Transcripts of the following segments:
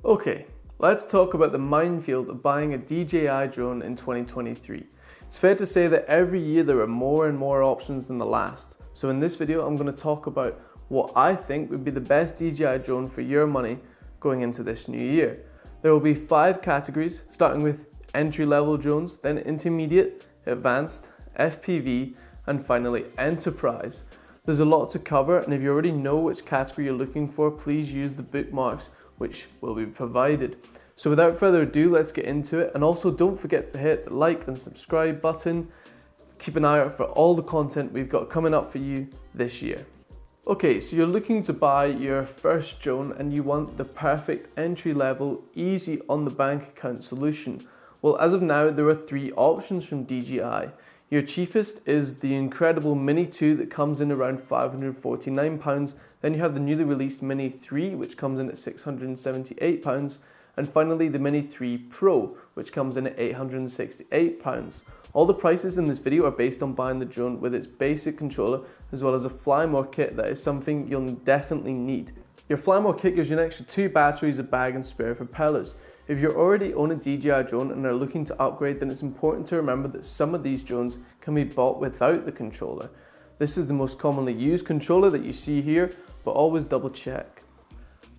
Okay, let's talk about the minefield of buying a DJI drone in 2023. It's fair to say that every year there are more and more options than the last. So in this video, I'm going to talk about what I think would be the best DJI drone for your money going into this new year. There will be 5 categories, starting with entry-level drones, then intermediate, advanced, FPV, and finally enterprise. There's a lot to cover, and if you already know which category you're looking for, please use the bookmarks which will be provided. So without further ado, let's get into it, and also don't forget to hit the like and subscribe button. Keep an eye out for all the content we've got coming up for you this year. Okay, so you're looking to buy your first drone and you want the perfect entry-level, easy on the bank account solution. Well, as of now, there are 3 options from DJI. Your cheapest is the incredible Mini 2 that comes in around £549. Then you have the newly released Mini 3, which comes in at £678. And finally, the Mini 3 Pro, which comes in at £868. All the prices in this video are based on buying the drone with its basic controller, as well as a Fly More kit that is something you'll definitely need. Your Fly More kit gives you an extra 2 batteries, a bag and spare propellers. If you already own a DJI drone and are looking to upgrade, then it's important to remember that some of these drones can be bought without the controller. This is the most commonly used controller that you see here, but always double check.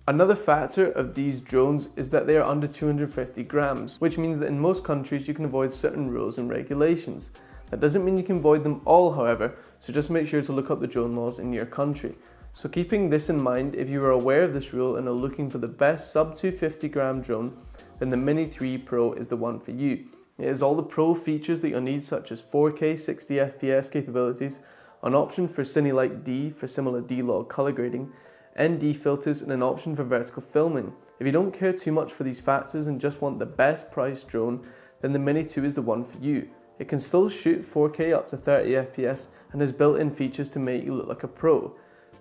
Another factor of these drones is that they are under 250 grams, which means that in most countries you can avoid certain rules and regulations. That doesn't mean you can avoid them all, however, so just make sure to look up the drone laws in your country. So keeping this in mind, if you are aware of this rule and are looking for the best sub 250 gram drone, then the Mini 3 Pro is the one for you. It has all the pro features that you'll need, such as 4K 60 FPS capabilities, an option for Cine-like D for similar D-Log color grading, ND filters, and an option for vertical filming. If you don't care too much for these factors and just want the best priced drone, then the Mini 2 is the one for you. It can still shoot 4K up to 30 FPS and has built-in features to make you look like a pro.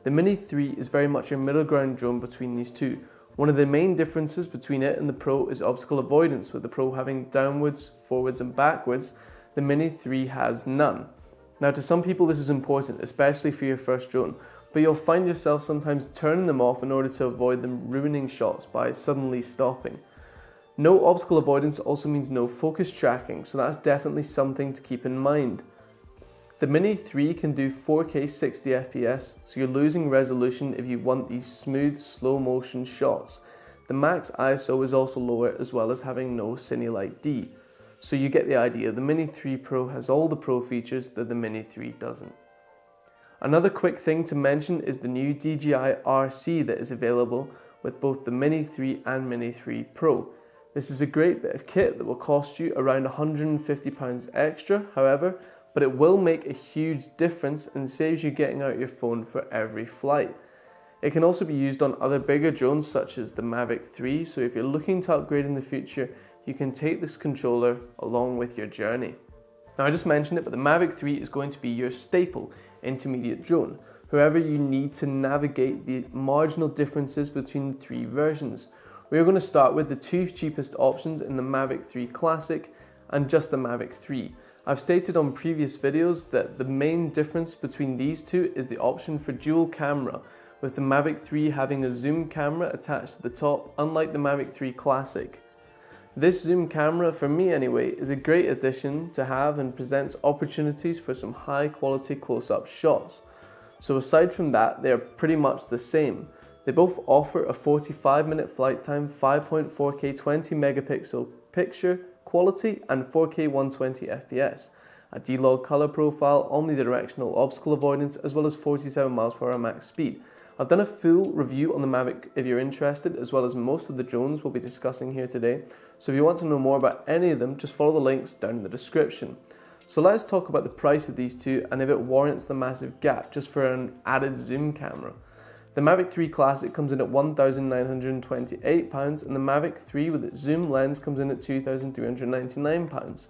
The Mini 3 is very much your middle ground drone between these two. One of the main differences between it and the Pro is obstacle avoidance, with the Pro having downwards, forwards and backwards. The Mini 3 has none. Now, to some people this is important, especially for your first drone, but you'll find yourself sometimes turning them off in order to avoid them ruining shots by suddenly stopping. No obstacle avoidance also means no focus tracking, so that's definitely something to keep in mind. The Mini 3 can do 4K 60 FPS, so you're losing resolution if you want these smooth, slow motion shots. The max ISO is also lower, as well as having no Cine-like D. So you get the idea, the Mini 3 Pro has all the pro features that the Mini 3 doesn't. Another quick thing to mention is the new DJI RC that is available with both the Mini 3 and Mini 3 Pro. This is a great bit of kit that will cost you around £150 extra, however, but it will make a huge difference and saves you getting out your phone for every flight. It can also be used on other bigger drones such as the Mavic 3, so if you're looking to upgrade in the future, you can take this controller along with your journey. Now, I just mentioned it, but the Mavic 3 is going to be your staple intermediate drone. However, you need to navigate the marginal differences between the 3 versions. We are going to start with the 2 cheapest options in the Mavic 3 Classic and just the Mavic 3. I've stated on previous videos that the main difference between these two is the option for dual camera, with the Mavic 3 having a zoom camera attached to the top, unlike the Mavic 3 Classic. This zoom camera, for me anyway, is a great addition to have and presents opportunities for some high quality close-up shots. So aside from that, they are pretty much the same. They both offer a 45-minute flight time, 5.4K 20 megapixel picture quality and 4K 120 FPS, a D-Log color profile, omnidirectional obstacle avoidance, as well as 47 mph max speed. I've done a full review on the Mavic if you're interested, as well as most of the drones we'll be discussing here today. So if you want to know more about any of them, just follow the links down in the description. So let's talk about the price of these two and if it warrants the massive gap just for an added zoom camera. The Mavic 3 Classic comes in at £1,928 and the Mavic 3 with its zoom lens comes in at £2,399.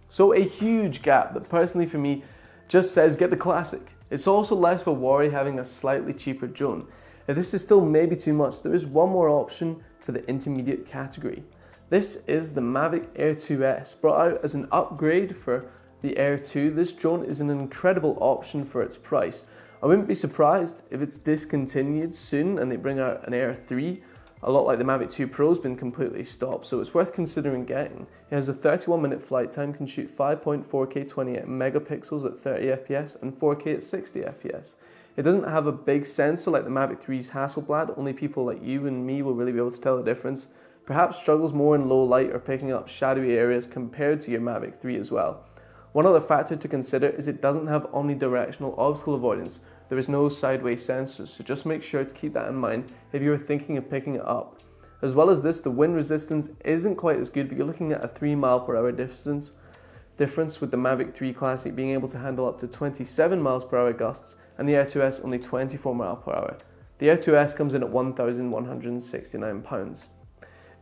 So a huge gap that personally for me just says get the Classic. It's also less of a worry having a slightly cheaper drone. If this is still maybe too much, there is one more option for the intermediate category. This is the Mavic Air 2S, brought out as an upgrade for the Air 2. This drone is an incredible option for its price. I wouldn't be surprised if it's discontinued soon and they bring out an Air 3, a lot like the Mavic 2 Pro's been completely stopped, so it's worth considering getting. It has a 31-minute flight time, can shoot 5.4K 28 megapixels at 30 FPS and 4K at 60 FPS. It doesn't have a big sensor like the Mavic 3's Hasselblad, only people like you and me will really be able to tell the difference. Perhaps struggles more in low light or picking up shadowy areas compared to your Mavic 3 as well. One other factor to consider is it doesn't have omnidirectional obstacle avoidance. There is no sideways sensors, so just make sure to keep that in mind if you are thinking of picking it up. As well as this, the wind resistance isn't quite as good, but you're looking at a 3 mph difference with the Mavic 3 Classic being able to handle up to 27 mph gusts and the Air 2S only 24 mph. The Air 2S comes in at £1,169.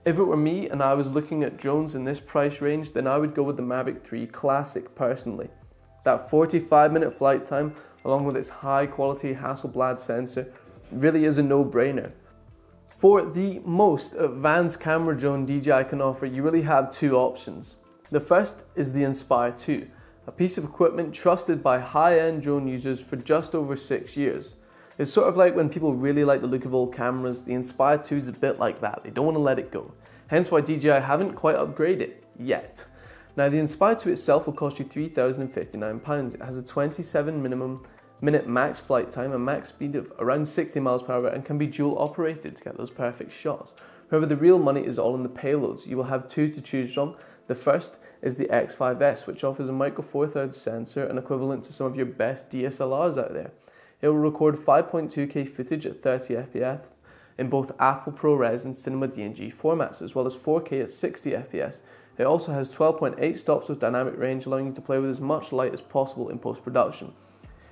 If it were me and I was looking at drones in this price range, then I would go with the Mavic 3 Classic personally. That 45-minute flight time, along with its high quality Hasselblad sensor, really is a no-brainer. For the most advanced camera drone DJI can offer, you really have two options. The first is the Inspire 2, a piece of equipment trusted by high-end drone users for just over 6 years. It's sort of like when people really like the look of old cameras, the Inspire 2 is a bit like that, they don't want to let it go. Hence why DJI haven't quite upgraded yet. Now the Inspire 2 itself will cost you £3,059. It has a 27-minute max flight time, a max speed of around 60 mph and can be dual operated to get those perfect shots. However, the real money is all in the payloads. You will have two to choose from. The first is the X5S, which offers a micro four thirds sensor and equivalent to some of your best DSLRs out there. It will record 5.2K footage at 30 FPS in both Apple ProRes and Cinema DNG formats, as well as 4K at 60 FPS. It also has 12.8 stops of dynamic range, allowing you to play with as much light as possible in post-production.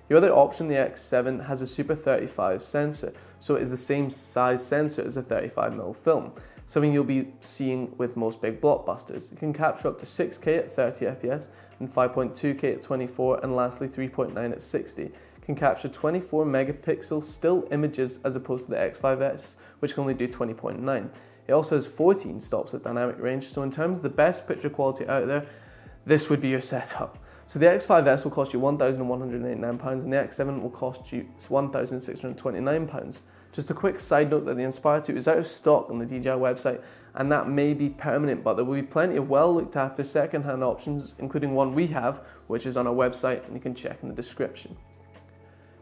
Your other option, the X7, has a Super 35 sensor, so it is the same size sensor as a 35mm film, something you'll be seeing with most big blockbusters. It can capture up to 6K at 30 FPS and 5.2K at 24, and lastly 3.9 at 60. Can capture 24 megapixel still images as opposed to the X5S, which can only do 20.9. It also has 14 stops at dynamic range, so in terms of the best picture quality out there, this would be your setup. So the X5S will cost you £1,189 and the X7 will cost you £1,629. Just a quick side note that the Inspire 2 is out of stock on the DJI website, and that may be permanent, but there will be plenty of well looked after second-hand options, including one we have, which is on our website and you can check in the description.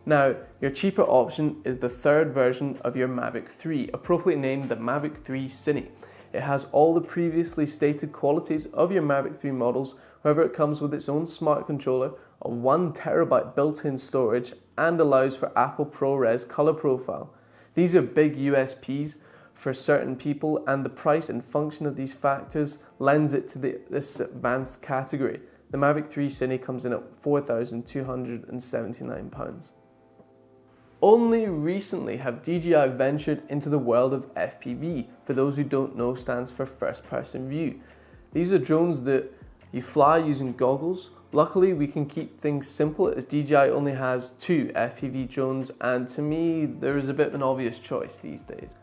Now, your cheaper option is the third version of your Mavic 3, appropriately named the Mavic 3 Cine. It has all the previously stated qualities of your Mavic 3 models, however it comes with its own smart controller, a 1TB built-in storage, and allows for Apple ProRes color profile. These are big USPs for certain people, and the price and function of these factors lends it to this advanced category. The Mavic 3 Cine comes in at £4,279. Only recently have DJI ventured into the world of FPV. For those who don't know, stands for first person view. These are drones that you fly using goggles. Luckily, we can keep things simple as DJI only has 2 FPV drones, and to me, there is a bit of an obvious choice these days.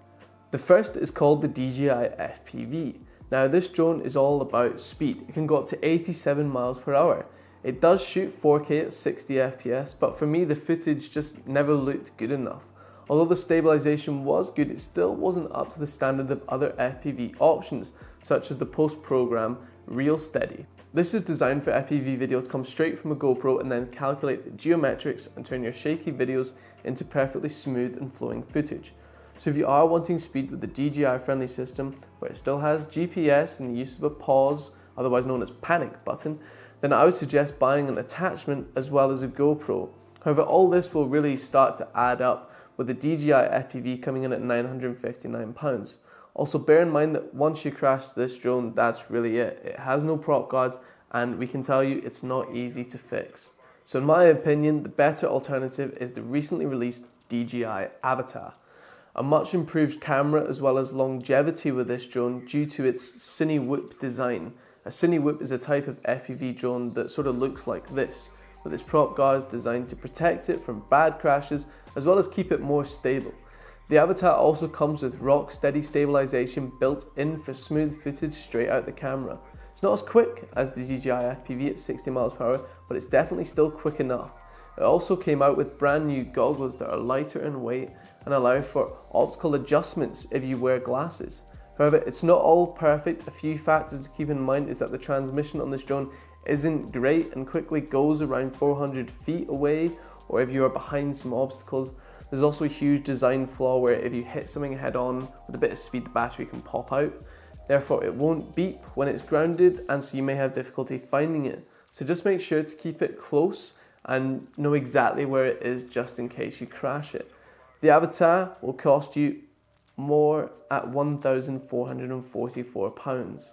The first is called the DJI FPV. Now this drone is all about speed. It can go up to 87 mph. It does shoot 4K at 60 FPS, but for me the footage just never looked good enough. Although the stabilization was good, it still wasn't up to the standard of other FPV options, such as the post-program Real Steady. This is designed for FPV video to come straight from a GoPro and then calculate the geometrics and turn your shaky videos into perfectly smooth and flowing footage. So if you are wanting speed with the DJI friendly system, where it still has GPS and the use of a pause, otherwise known as panic button, then I would suggest buying an attachment as well as a GoPro. However, all this will really start to add up with the DJI FPV coming in at £959. Also bear in mind that once you crash this drone, that's really it. It has no prop guards, and we can tell you it's not easy to fix. So in my opinion, the better alternative is the recently released DJI Avatar. A much improved camera as well as longevity with this drone due to its Cine Whoop design. A Cine Whoop is a type of FPV drone that sort of looks like this, with its prop guards designed to protect it from bad crashes as well as keep it more stable. The Avatar also comes with rock steady stabilization built in for smooth footage straight out the camera. It's not as quick as the DJI FPV at 60 mph, but it's definitely still quick enough. It also came out with brand new goggles that are lighter in weight and allow for optical adjustments if you wear glasses. However, it's not all perfect. A few factors to keep in mind is that the transmission on this drone isn't great and quickly goes around 400 feet away, or if you are behind some obstacles. There's also a huge design flaw where if you hit something head on with a bit of speed, the battery can pop out. Therefore, it won't beep when it's grounded, and so you may have difficulty finding it. So just make sure to keep it close and know exactly where it is just in case you crash it. The Avatar will cost you more at £1,444.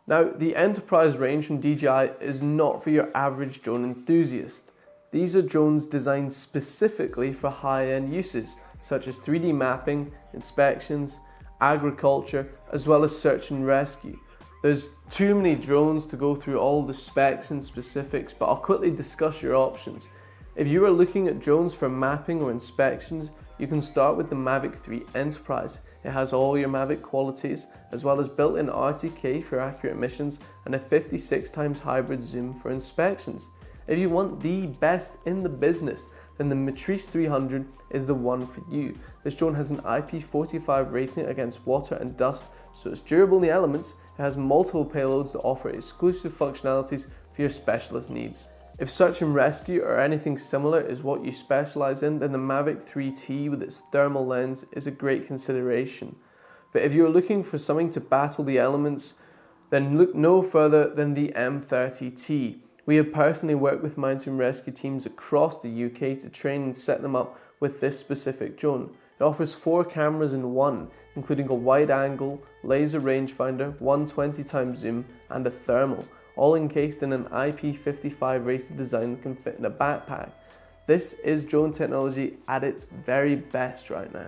Now, the Enterprise range from DJI is not for your average drone enthusiast. These are drones designed specifically for high-end uses, such as 3D mapping, inspections, agriculture, as well as search and rescue. There's too many drones to go through all the specs and specifics, but I'll quickly discuss your options. If you are looking at drones for mapping or inspections, you can start with the Mavic 3 Enterprise. It has all your Mavic qualities, as well as built-in RTK for accurate missions and a 56x hybrid zoom for inspections. If you want the best in the business, then the Matrice 300 is the one for you. This drone has an IP45 rating against water and dust, so it's durable in the elements. It has multiple payloads that offer exclusive functionalities for your specialist needs. If search and rescue or anything similar is what you specialize in, then the Mavic 3T with its thermal lens is a great consideration. But if you're looking for something to battle the elements, then look no further than the M30T. We have personally worked with mountain rescue teams across the UK to train and set them up with this specific drone. It offers 4 cameras in one, including a wide angle, laser rangefinder, 120x zoom and a thermal, all encased in an IP55 rated design that can fit in a backpack. This is drone technology at its very best right now.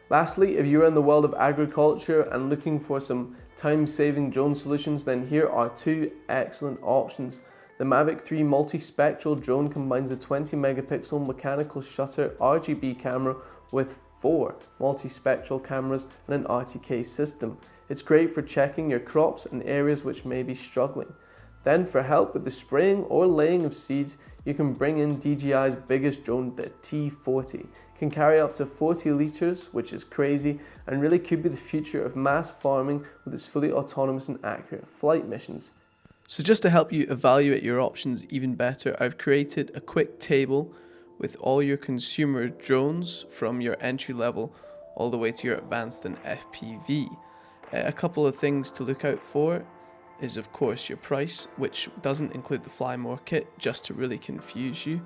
Lastly, if you're in the world of agriculture and looking for some time-saving drone solutions, then here are 2 excellent options. The Mavic 3 multispectral drone combines a 20 megapixel mechanical shutter RGB camera with 4 multispectral cameras and an RTK system. It's great for checking your crops and areas which may be struggling. Then for help with the spraying or laying of seeds, you can bring in DJI's biggest drone, the T40. It can carry up to 40 litres, which is crazy, and really could be the future of mass farming with its fully autonomous and accurate flight missions. So just to help you evaluate your options even better, I've created a quick table with all your consumer drones from your entry level all the way to your advanced and FPV. A couple of things to look out for is of course your price, which doesn't include the Fly More kit, just to really confuse you.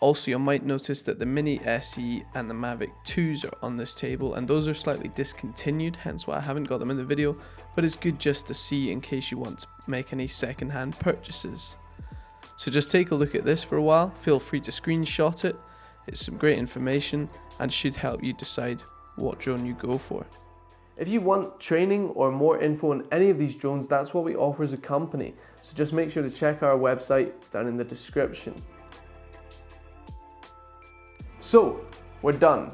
Also, you might notice that the Mini SE and the Mavic 2s are on this table, and those are slightly discontinued, hence why I haven't got them in the video, but it's good just to see in case you want to make any second-hand purchases. So just take a look at this for a while, feel free to screenshot it. It's some great information and should help you decide what drone you go for. If you want training or more info on any of these drones, that's what we offer as a company. So just make sure to check our website down in the description. So, we're done.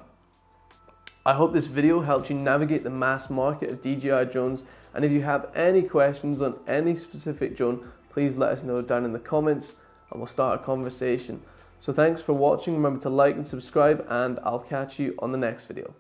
I hope this video helped you navigate the mass market of DJI drones, and if you have any questions on any specific drone, please let us know down in the comments and we'll start a conversation. So thanks for watching, remember to like and subscribe, and I'll catch you on the next video.